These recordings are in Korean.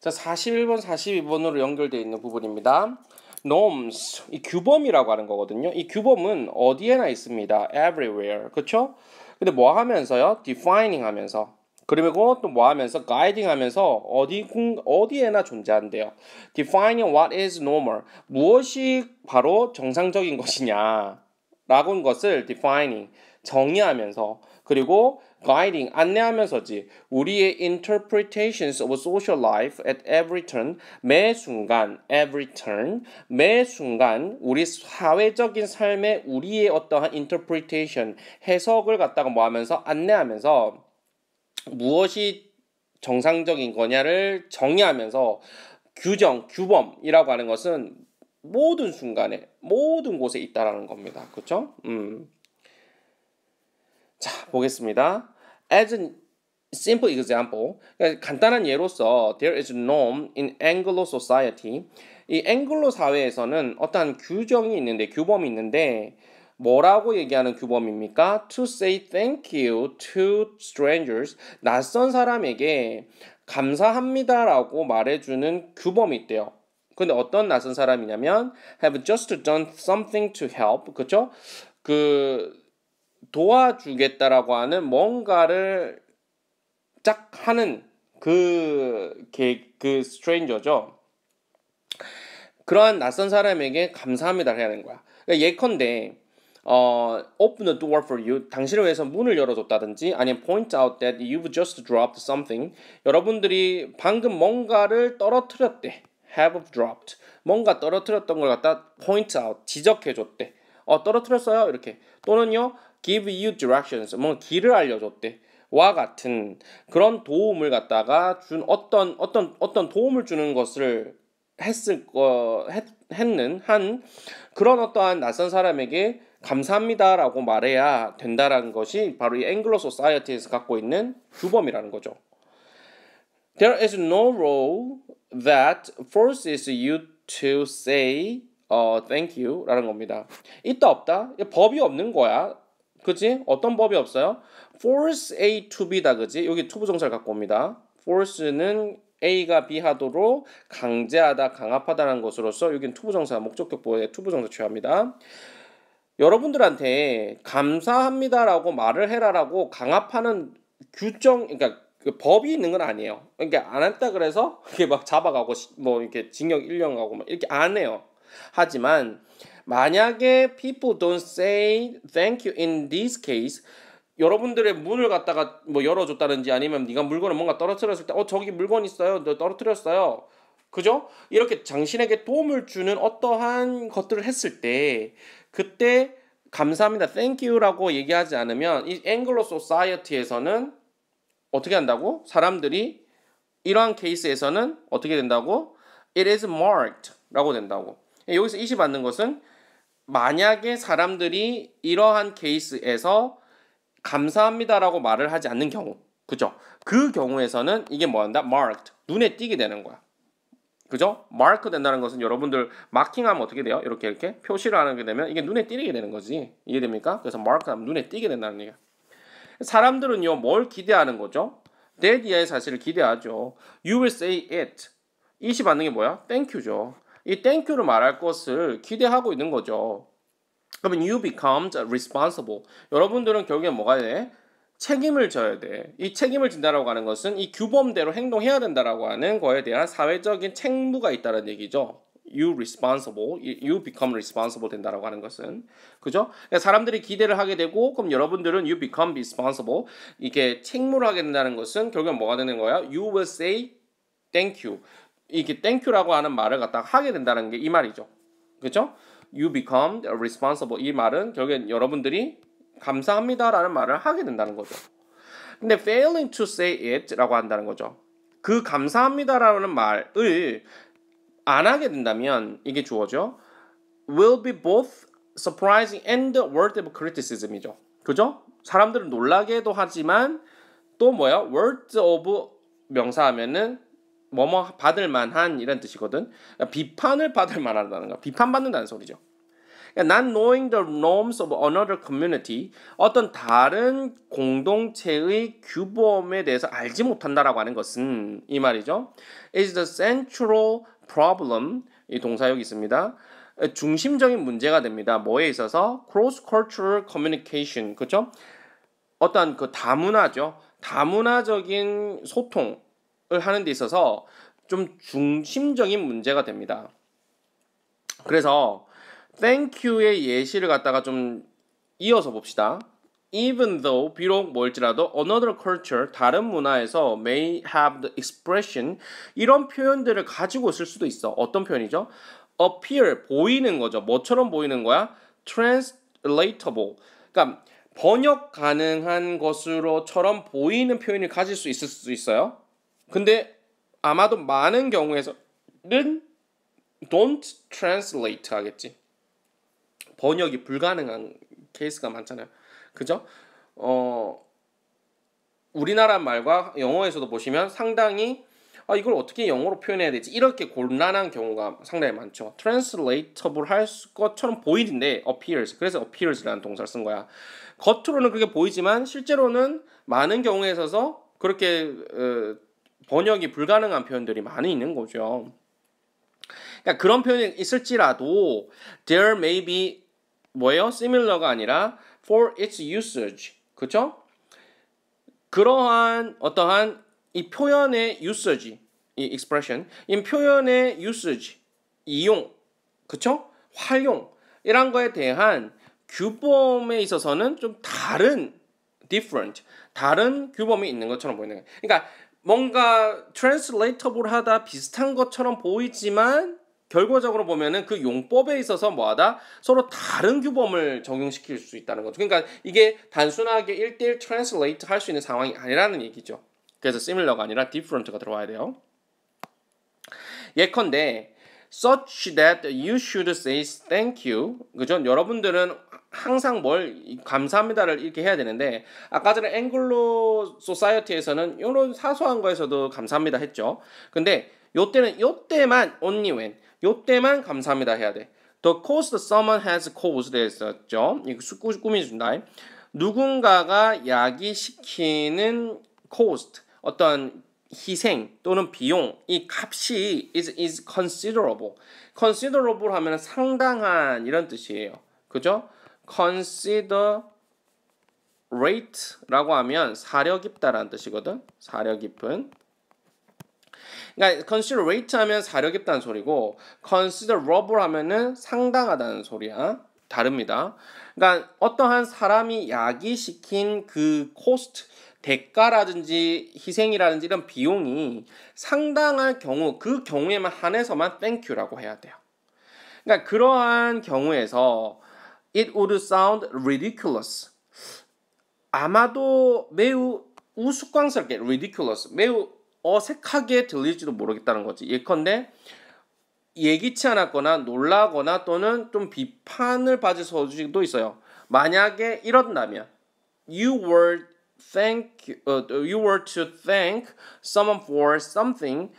자, 41번, 42번으로 연결되어 있는 부분입니다. norms, 이 규범이라고 하는 거거든요. 이 규범은 어디에나 있습니다. everywhere. 그쵸? 근데 뭐 하면서요? defining 하면서. 그리고 또 뭐 하면서? guiding 하면서 어디에나 존재한대요. defining what is normal. 무엇이 바로 정상적인 것이냐. 라고는 것을 defining, 정의하면서. 그리고 guiding, 안내하면서지. 우리의 interpretations of social life at every turn, 매 순간, every turn, 매 순간 우리 사회적인 삶의 우리의 어떠한 interpretation, 해석을 갖다가 뭐 하면서 안내하면서 무엇이 정상적인 거냐를 정의하면서 규정, 규범이라고 하는 것은 모든 순간에, 모든 곳에 있다라는 겁니다. 그렇죠? 자, 보겠습니다. As a simple example, 간단한 예로서 there is a norm in Anglo society. 이 앵글로 사회에서는 어떠한 규정이 있는데, 규범이 있는데 뭐라고 얘기하는 규범입니까? To say thank you to strangers. 낯선 사람에게 감사합니다라고 말해주는 규범이 있대요. 근데 어떤 낯선 사람이냐면 have just done something to help. 그쵸? 도와주겠다라고 하는 뭔가를 짝 하는 그 스트레인저죠. 그러한 낯선 사람에게 감사합니다를 해야 하는 거야. 그러니까 예컨대 open the door for you. 당신을 위해서 문을 열어줬다든지 아니면 point out that you've just dropped something. 여러분들이 방금 뭔가를 떨어뜨렸대. have dropped. 뭔가 떨어뜨렸던 걸 갖다 point out, 지적해줬대. 떨어뜨렸어요. 이렇게. 또는요, give you directions. 뭔가 길을 알려줬대. 와 같은 그런 도움을 갖다가 준 어떤 도움을 주는 것을 했는 한 그런 어떠한 낯선 사람에게 감사합니다라고 말해야 된다라는 것이 바로 이 앵글로 소사이어티에서 갖고 있는 규범이라는 거죠. There is no rule that forces you to say thank you 라는 겁니다. 있다 없다? 법이 없는 거야. 그치? 어떤 법이 없어요? force A to B다. 그치? 여기 투부정사를 갖고 옵니다. force는 A가 B 하도록 강제하다, 강압하다라는 것으로서 여기는 투부정사, 목적격보에 투부정사 취합니다. 여러분들한테 감사합니다라고 말을 해라라고 강압하는 그러니까 그 법이 있는 건 아니에요. 그러니까 안 했다 그래서 이렇게 막 잡아가고 뭐 이렇게 징역 1년 가고 막 이렇게 안 해요. 하지만 만약에 people don't say thank you in this case, 여러분들의 문을 갖다가 뭐 열어줬다든지 아니면 네가 물건을 뭔가 떨어뜨렸을 때 저기 물건 있어요. 너 떨어뜨렸어요. 그죠? 이렇게 당신에게 도움을 주는 어떠한 것들을 했을 때 그때 감사합니다, thank you라고 얘기하지 않으면 이 앵글로 소사이어티에서는 어떻게 한다고? 사람들이 이러한 케이스에서는 어떻게 된다고? It is marked 라고 된다고. 여기서 이시 받는 것은 만약에 사람들이 이러한 케이스에서 감사합니다라고 말을 하지 않는 경우, 그죠? 그 경우에서는 이게 뭐한다? marked, 눈에 띄게 되는 거야. 그죠? 마크 된다는 것은 여러분들 마킹하면 어떻게 돼요? 이렇게 표시를 하게 되면 이게 눈에 띄게 되는 거지. 이해됩니까? 그래서 마크하면 눈에 띄게 된다는 얘기야. 사람들은요, 뭘 기대하는 거죠? that이에 사실을 기대하죠. You will say it. 이시 받는 게 뭐야? thank you죠. 이 thank you를 말할 것을 기대하고 있는 거죠. 그러면 you become responsible. 여러분들은 결국에 뭐가 돼? 책임을 져야 돼. 이 책임을 진다라고 하는 것은 이 규범대로 행동해야 된다라고 하는 거에 대한 사회적인 책무가 있다는 얘기죠. You become responsible 된다라고 하는 것은, 그죠? 그러니까 사람들이 기대를 하게 되고, 그럼 여러분들은 you become responsible, 이게 책무를 하게 된다는 것은 결국엔 뭐가 되는 거야? You will say thank you. 이게 thank you라고 하는 말을 갖다가 하게 된다는 게 이 말이죠. 그죠? You become responsible. 이 말은 결국엔 여러분들이 감사합니다라는 말을 하게 된다는 거죠. 근데 failing to say it라고 한다는 거죠. 그 감사합니다라는 말을 안 하게 된다면 이게 주어죠. will be both surprising and worthy of criticism이죠. 그죠? 사람들은 놀라게도 하지만 또 뭐야? worthy of 명사하면은 뭐뭐 받을 만한 이런 뜻이거든. 그러니까 비판을 받을 만하다는 거. 비판받는다는 소리죠. Not knowing the norms of another community, 어떤 다른 공동체의 규범에 대해서 알지 못한다라고 하는 것은 이 말이죠. is the central problem. 이 동사 여기 있습니다. 중심적인 문제가 됩니다. 뭐에 있어서? cross-cultural communication. 그렇죠? 어떤 그 다문화죠. 다문화적인 소통을 하는 데 있어서 좀 중심적인 문제가 됩니다. 그래서 thank you의 예시를 갖다가 좀 이어서 봅시다. Even though 비록 뭘지라도 another culture 다른 문화에서 may have the expression 이런 표현들을 가지고 있을 수도 있어. 어떤 표현이죠? appear 보이는 거죠. 뭐처럼 보이는 거야? translatable. 그러니까 번역 가능한 것으로처럼 보이는 표현을 가질 수 있을 수 있어요. 근데 아마도 많은 경우에서는 don't translate 하겠지. 번역이 불가능한 케이스가 많잖아요. 그죠? 우리나라 말과 영어에서도 보시면 상당히 이걸 어떻게 영어로 표현해야 되지? 이렇게 곤란한 경우가 상당히 많죠. translatable 할 것처럼 보이는데 appears. 그래서 appears라는 동사를 쓴 거야. 겉으로는 그렇게 보이지만 실제로는 많은 경우에 있어서 그렇게 번역이 불가능한 표현들이 많이 있는 거죠. 그러니까 그런 표현이 있을지라도 there may be 뭐예요? similar가 아니라 for its usage. 그렇죠? 그러한 어떠한 이 표현의 usage, 이 expression, 이 표현의 usage, 이용, 그렇죠? 활용 이런 거에 대한 규범에 있어서는 좀 다른 different, 다른 규범이 있는 것처럼 보이는 거예요. 그러니까 뭔가 translatable 하다 비슷한 것처럼 보이지만 결과적으로 보면은 그 용법에 있어서 뭐하다? 서로 다른 규범을 적용시킬 수 있다는 거죠. 그러니까 이게 단순하게 1:1 translate 할 수 있는 상황이 아니라는 얘기죠. 그래서 similar가 아니라 different가 들어와야 돼요. 예컨대 such that you should say thank you. 그죠? 여러분들은 항상 감사합니다를 이렇게 해야 되는데 아까 전에 앵글로 소사이어티에서는 이런 사소한 거에서도 감사합니다 했죠. 근데 요때만 only when 요때만 감사합니다 해야 돼. The cost someone has caused 했었죠. 이거 꾸며준다. 누군가가 야기시키는 cost 어떤 희생 또는 비용 이 값이 is considerable. considerable 하면 상당한 이런 뜻이에요. 그죠? considerate라고 하면 사려 깊다라는 뜻이거든. 사려 깊은. 그러니까 considerate 하면 사려 깊다는 소리고 considerable 하면은 상당하다는 소리야. 다릅니다. 그러니까 어떠한 사람이 야기시킨 그 cost 대가라든지 희생이라든지 이런 비용이 상당할 경우 그 경우에만 한해서만 thank you라고 해야 돼요. 그러니까 그러한 경우에서 it would sound ridiculous. 아마도 매우 우스꽝스럽게 ridiculous, 매우 어색하게 들릴지도 모르겠다는 거지. 예컨대 예기치 않았거나 놀라거나 또는 좀 비판을 받을 수도 있어요. 만약에 이런다면 you were to thank someone for something을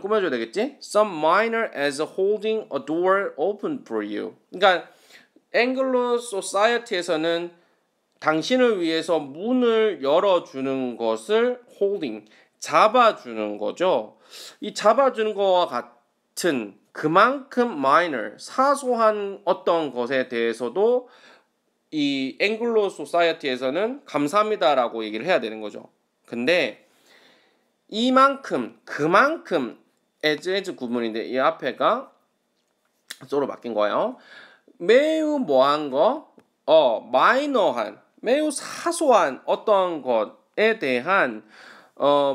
꾸며줘야 되겠지? Some minor as holding a door open for you. 그러니까 앵글로 소사이어티에서는 당신을 위해서 문을 열어주는 것을 holding, 잡아주는 거죠. 이 잡아주는 거와 같은 그만큼 minor, 사소한 어떤 것에 대해서도 이 앵글로 소사이어티에서는 감사합니다라고 얘기를 해야 되는 거죠. 근데 그만큼 as 구문인데 이 앞에가 쏘로 바뀐 거예요. 매우 뭐한 거, 마이너한, 매우 사소한 어떤 것에 대한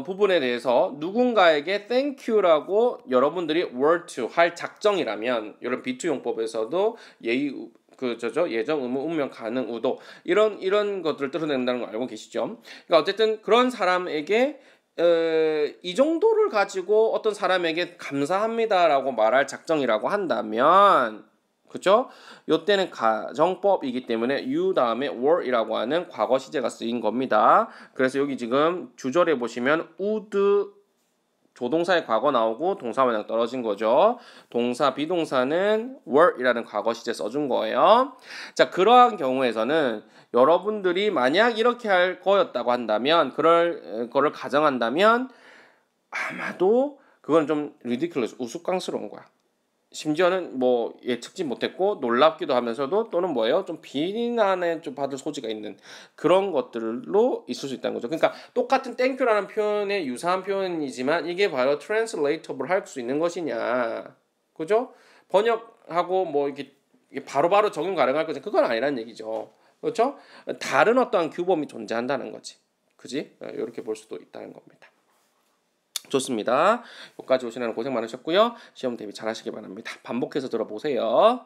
부분에 대해서 누군가에게 thank you라고 여러분들이 were to 할 작정이라면 이런 비투 용법에서도 예정, 의무, 운명, 가능, 우도 이런 것들을 뜻어낸다는 걸 알고 계시죠? 그러니까 어쨌든 그런 사람에게 이 정도를 가지고 어떤 사람에게 감사합니다라고 말할 작정이라고 한다면 그렇죠? 요때는 가정법이기 때문에 you 다음에 were이라고 하는 과거 시제가 쓰인 겁니다. 그래서 여기 지금 주절에 보시면 would 조동사의 과거 나오고 동사 원형 떨어진 거죠. 동사 비동사는 were이라는 과거 시제 써준 거예요. 자, 그러한 경우에서는 여러분들이 만약 이렇게 할 거였다고 한다면 거를 가정한다면 아마도 그건 좀 ridiculous, 우스꽝스러운 거야. 심지어는 뭐 예측지 못했고 놀랍기도 하면서도 또는 뭐예요? 좀 비난에 좀 받을 소지가 있는 그런 것들로 있을 수 있다는 거죠. 그러니까 똑같은 땡큐라는 표현의 유사한 표현이지만 이게 바로 translatable 할 수 있는 것이냐, 그죠? 번역하고 뭐 이게 바로바로 적용 가능할 거지, 그건 아니라는 얘기죠. 그렇죠? 다른 어떠한 규범이 존재한다는 거지, 그지? 이렇게 볼 수도 있다는 겁니다. 좋습니다. 여기까지 오시느라 고생 많으셨고요. 시험 대비 잘 하시기 바랍니다. 반복해서 들어보세요.